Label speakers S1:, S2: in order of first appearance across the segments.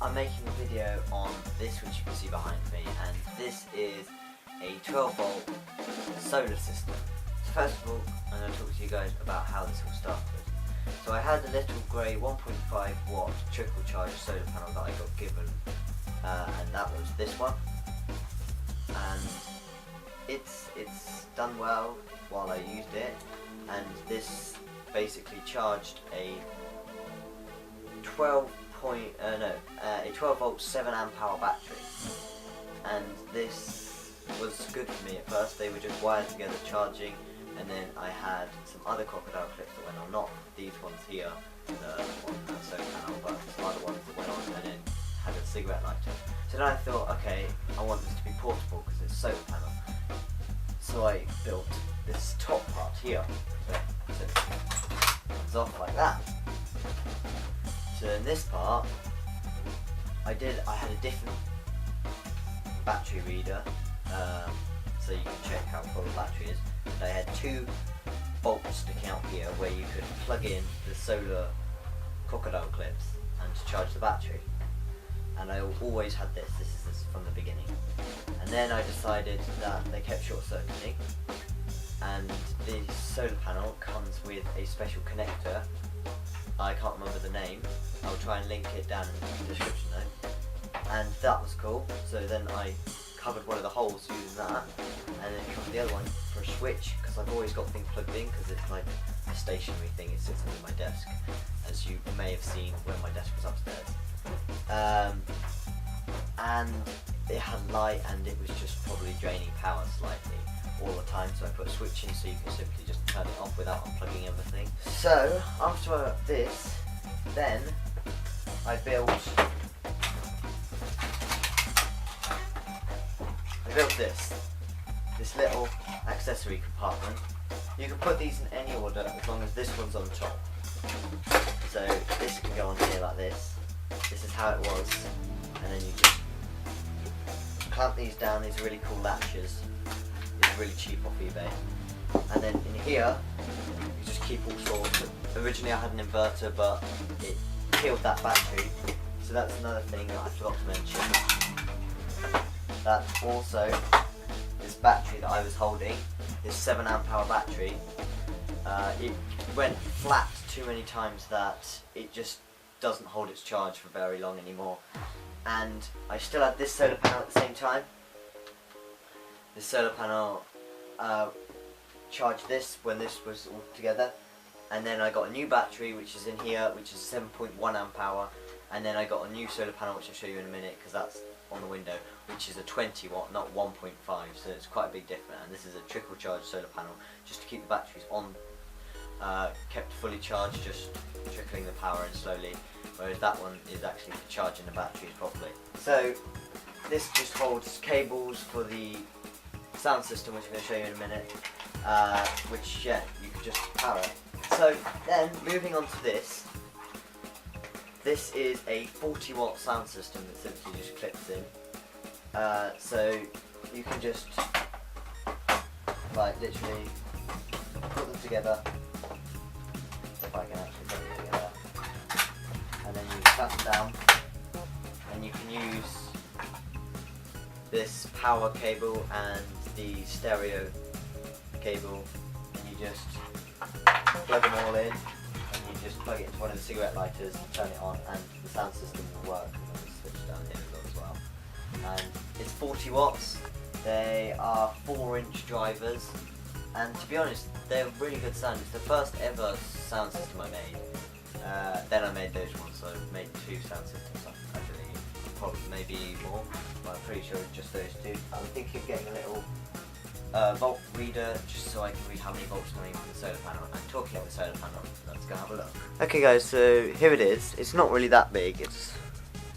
S1: I'm making a video on this, which you can see behind me, and this is a 12 volt solar system. So first of all, I'm going to talk to you guys about how this all started. So I had a little grey 1.5 watt trickle charge solar panel that I got given, and that was this one. And it's done well while I used it, and this basically charged a 12 volt 7 amp hour battery, and this was good for me at first. They were just wired together charging, and then I had some other crocodile clips that went on, not these ones here, the one that solar panel, but some other ones that went on, and then had a cigarette lighter. So then I thought, okay, I want this to be portable because it's a solar panel. So I built this top part here, so it comes off like that. So in this part, I had a different battery reader, so you can check how full the battery is. And I had 2 bolts sticking out here where you could plug in the solar crocodile clips and to charge the battery. And I always had this is from the beginning. And then I decided that they kept short circuiting, and the solar panel comes with a special connector. I can't remember the name. I'll try and link it down in the description though. And that was cool. So then I covered one of the holes using that, and then covered the other one for a switch, because I've always got things plugged in, because it's like a stationary thing. It sits under my desk, as you may have seen when my desk was upstairs. And it had light, and it was just probably draining power slightly all the time, so I put a switch in so you can simply just turn it off without unplugging everything. So after this, then I built this little accessory compartment. You can put these in any order as long as this one's on top. So this can go on here like this. This is how it was, and then you just clamp these down. These are really cool latches. These are really cheap off eBay. And then in here, you just keep all sorts. Originally I had an inverter, but it killed that battery. So that's another thing that I forgot to mention. That also, this battery that I was holding, this 7 amp hour battery, it went flat too many times that it just doesn't hold its charge for very long anymore. And I still had this solar panel at the same time. This solar panel charged this when this was all together, and then I got a new battery which is in here, which is 7.1 amp hour, and then I got a new solar panel which I'll show you in a minute because that's on the window, which is a 20 watt, not 1.5, so it's quite a big difference. And this is a trickle charge solar panel just to keep the batteries on, kept fully charged, just trickling the power in slowly, whereas that one is actually for charging the batteries properly. So this just holds cables for the sound system, which I'm going to show you in a minute, which, yeah, you can just power it. So then moving on to this is a 40 watt sound system that simply just clips in. So you can just like literally put them together, if I can actually put them together, and then you clamp them down, and you can use this power cable and the stereo cable, and you just plug them all in, and you just plug it into one of the cigarette lighters, turn it on, and the sound system will work. And there's a switch down here as well. And it's 40 watts. They are 4-inch drivers, and to be honest, they're really good sound. It's the first ever sound system I made. Then I made those ones, so I made 2 sound systems, I believe. Probably maybe more, but I'm pretty sure it's just those 2. I'm thinking of getting a little volt reader, just so I can read how many volts coming from the solar panel. And talking about the solar panel, let's go have a look. Okay guys, so here it is. It's not really that big. It's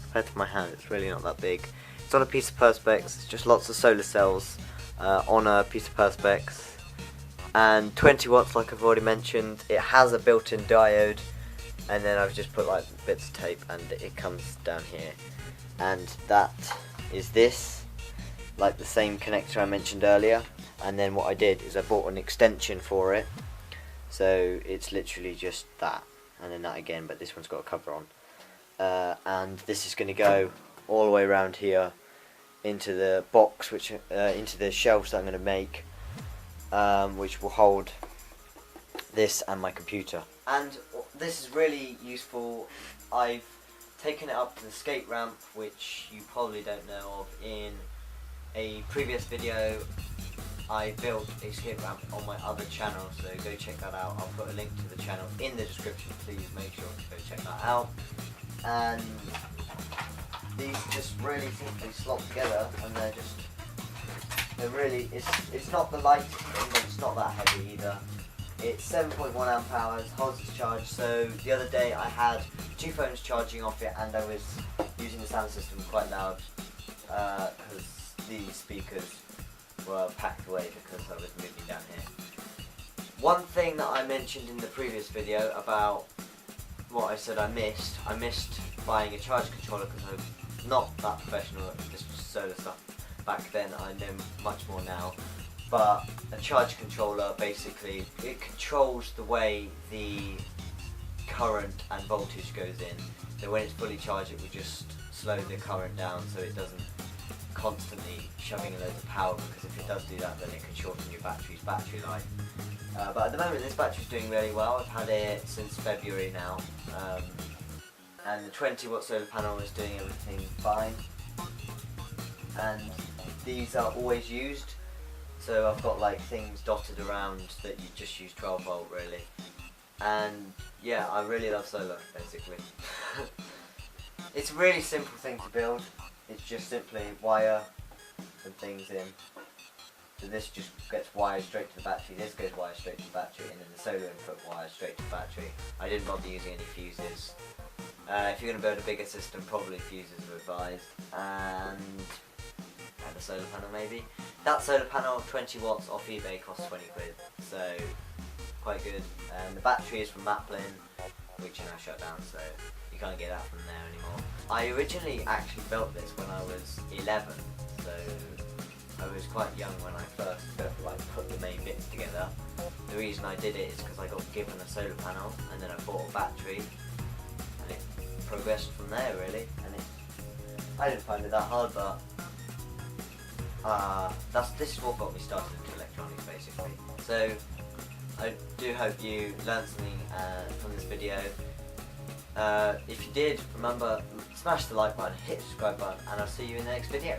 S1: compared to my hand, it's really not that big. It's on a piece of Perspex. It's just lots of solar cells on a piece of Perspex, and 20 watts, like I've already mentioned. It has a built-in diode, and then I've just put like bits of tape, and it comes down here. And that is this, like the same connector I mentioned earlier. And then what I did is I bought an extension for it, so it's literally just that, and then that again, but this one's got a cover on. and this is going to go all the way around here into the box, which into the shelves that I'm going to make, which will hold this and my computer. And this is really useful. I've taken it up to the skate ramp, which you probably don't know of. In a previous video I built a skate ramp on my other channel, so go check that out. I'll put a link to the channel in the description. Please make sure to go check that out. And these just really simply slot together, and they're really, it's not the lightest thing, but it's not that heavy either. It's 7.1 amp hours, holds its charge. So the other day I had 2 phones charging off it, and I was using the sound system quite loud because these speakers were packed away because I was moving down here. One thing that I mentioned in the previous video about what I said I missed buying a charge controller, because I'm not that professional at this solar stuff back then. I know much more now. But a charge controller, basically, it controls the way the current and voltage goes in. So when it's fully charged, it will just slow the current down so it doesn't constantly shoving a load of power, because if it does do that, then it can shorten your battery's battery life. But at the moment, this battery's doing really well. I've had it since February now, and the 20-watt solar panel is doing everything fine. And these are always used. So I've got like things dotted around that you just use 12 volt really. And yeah, I really love solar basically. It's a really simple thing to build. It's just simply wire some things in. So this just gets wired straight to the battery, this goes wired straight to the battery, and then the solar input wires straight to the battery. I didn't bother using any fuses. If you're going to build a bigger system, probably fuses are advised. And a solar panel maybe. That solar panel, 20 watts off eBay, costs 20 quid, so quite good. The battery is from Maplin, which are now shut down, so you can't get that from there anymore. I originally actually built this when I was 11, so I was quite young when I first put the main bits together. The reason I did it is because I got given a solar panel, and then I bought a battery, and it progressed from there really. And I didn't find it that hard, but this is what got me started into electronics basically. So I do hope you learned something from this video. If you did, remember, smash the like button, hit the subscribe button, and I'll see you in the next video.